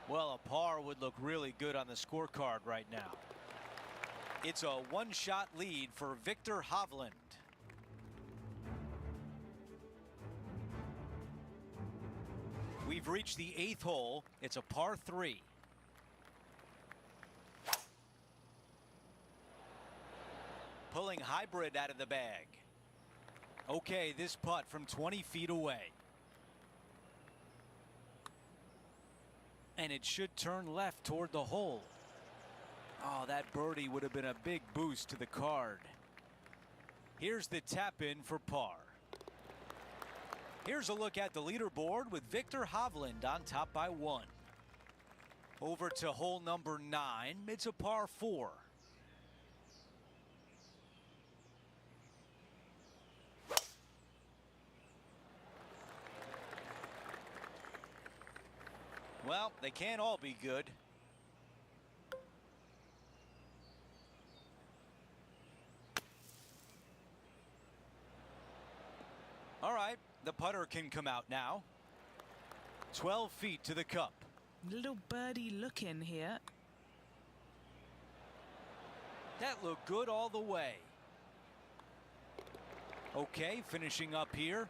Well, a par would look really good on the scorecard right now. It's a one-shot lead for Viktor Hovland. We've reached the 8th hole. It's a par 3. Pulling hybrid out of the bag. Okay, this putt from 20 feet away. And it should turn left toward the hole. Oh, that birdie would have been a big boost to the card. Here's the tap in for par. Here's a look at the leaderboard with Viktor Hovland on top by 1. Over to hole number 9. It's a par 4. Well, they can't all be good. All right, the putter can come out now. 12 feet to the cup. Little birdie look in here. That looked good all the way. Okay, finishing up here.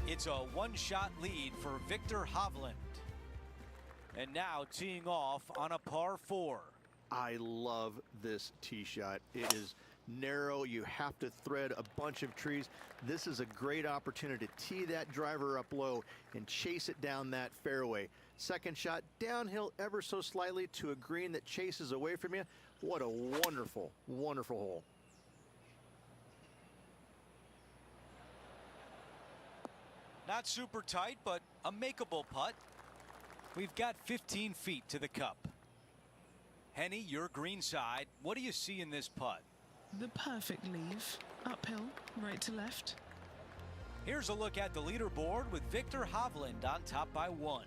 It's a one-shot lead for Viktor Hovland. And now teeing off on a par 4. I love this tee shot. It is narrow. You have to thread a bunch of trees. This is a great opportunity to tee that driver up low and chase it down that fairway. Second shot downhill ever so slightly to a green that chases away from you. What a wonderful, wonderful hole. Not super tight, but a makeable putt. We've got 15 feet to the cup. Henny, your green side. What do you see in this putt? The perfect leave. Uphill, right to left. Here's a look at the leaderboard with Viktor Hovland on top by 1.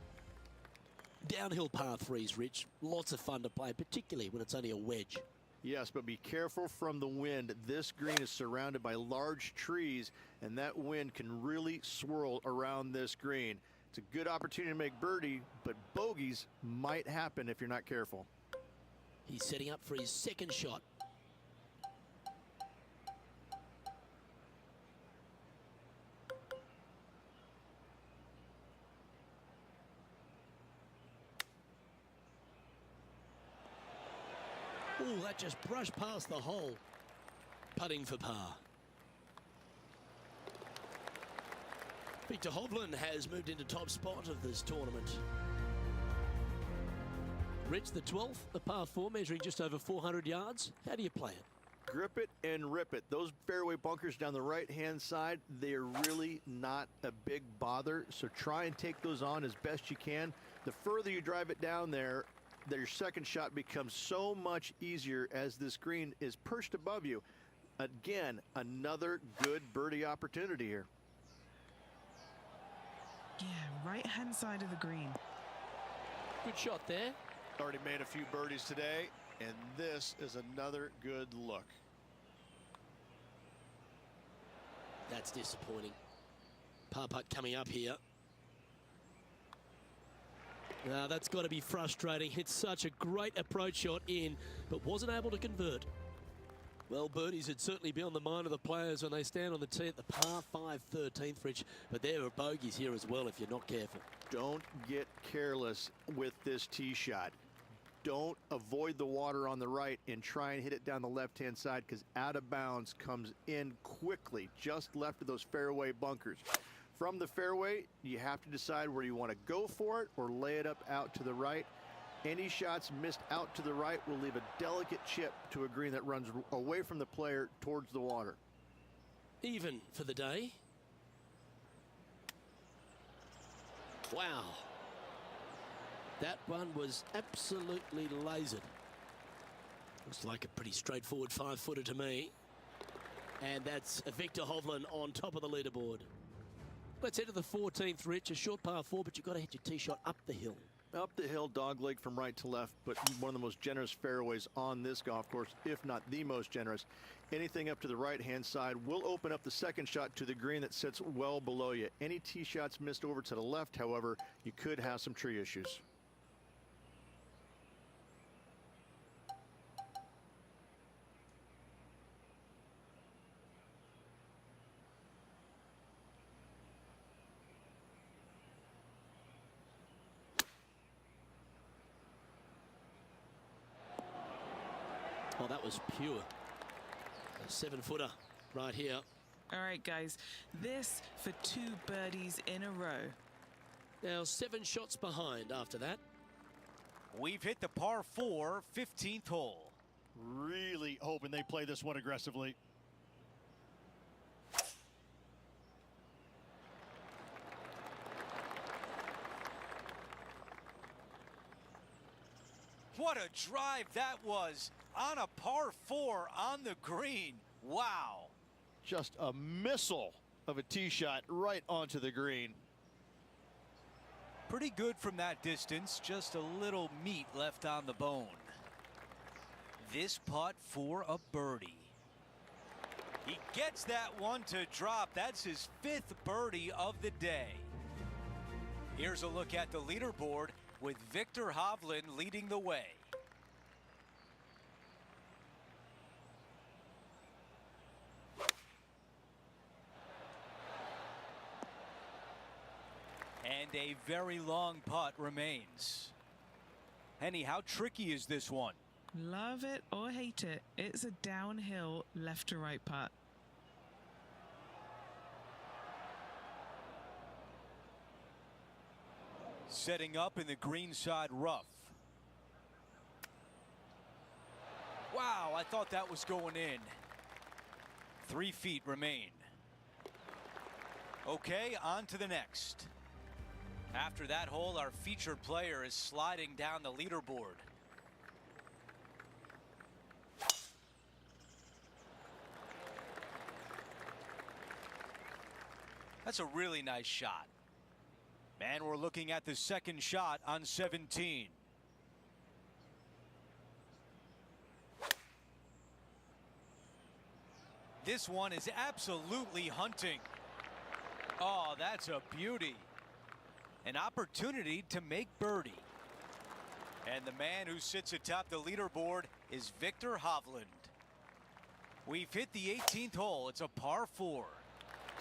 Downhill par 3s, Rich. Lots of fun to play, particularly when it's only a wedge. Yes, but be careful from the wind. This green is surrounded by large trees, and that wind can really swirl around this green. It's a good opportunity to make birdie, but bogeys might happen if you're not careful. He's setting up for his second shot. Oh, that just brushed past the hole. Putting for par. Victor Hovland has moved into top spot of this tournament. Rich, the 12th, a par 4, measuring just over 400 yards. How do you play it? Grip it and rip it. Those fairway bunkers down the right-hand side, they're really not a big bother, so try and take those on as best you can. The further you drive it down there, your second shot becomes so much easier as this green is perched above you. Again, another good birdie opportunity here. Yeah, right-hand side of the green. Good shot there. Already made a few birdies today, and this is another good look. That's disappointing. Par putt coming up here. Now that's got to be frustrating. It's such a great approach shot in, but wasn't able to convert. Well, birdies would certainly be on the mind of the players when they stand on the tee at the par 5 13th, Rich. But there are bogeys here as well if you're not careful. Don't get careless with this tee shot. Don't avoid the water on the right and try and hit it down the left-hand side, because out of bounds comes in quickly, just left of those fairway bunkers. From the fairway, you have to decide where you want to go for it or lay it up out to the right. Any shots missed out to the right will leave a delicate chip to a green that runs away from the player towards the water. Even for the day. Wow. That one was absolutely lasered. Looks like a pretty straightforward 5-footer to me. And that's Victor Hovland on top of the leaderboard. Let's head to the 14th, Rich. A short par 4, but you've got to hit your tee shot up the hill. Up the hill, dogleg from right to left, but one of the most generous fairways on this golf course, if not the most generous. Anything up to the right-hand side will open up the second shot to the green that sits well below you. Any tee shots missed over to the left, however, you could have some tree issues. Oh, that was pure. A 7-footer right here. All right, guys, this for 2 birdies in a row. Now 7 shots behind after that. We've hit the par 4 15th hole. Really hoping they play this one aggressively. What a drive that was on a par 4 on the green. Wow. Just a missile of a tee shot right onto the green. Pretty good from that distance, just a little meat left on the bone. This putt for a birdie. He gets that one to drop. That's his 5th birdie of the day. Here's a look at the leaderboard with Victor Hovland leading the way. And a very long putt remains. Henny, how tricky is this one? Love it or hate it, it's a downhill left to right putt. Setting up in the greenside rough. Wow, I thought that was going in. 3 feet remain. Okay, on to the next. After that hole, our featured player is sliding down the leaderboard. That's a really nice shot. And we're looking at the second shot on 17. This one is absolutely hunting. Oh, that's a beauty. An opportunity to make birdie. And the man who sits atop the leaderboard is Victor Hovland. We've hit the 18th hole. It's a par 4.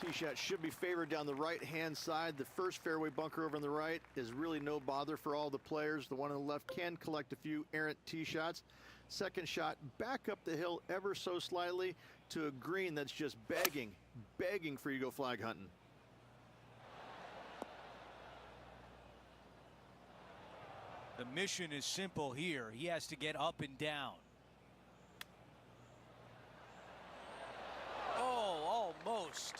Tee shot should be favored down the right-hand side. The first fairway bunker over on the right is really no bother for all the players. The one on the left can collect a few errant tee shots. Second shot back up the hill ever so slightly to a green that's just begging for you to go flag hunting. The mission is simple here. He has to get up and down. Oh, almost.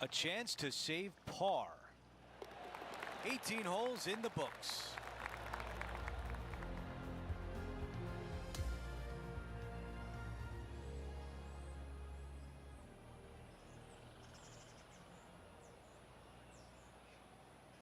A chance to save par. 18 holes in the books.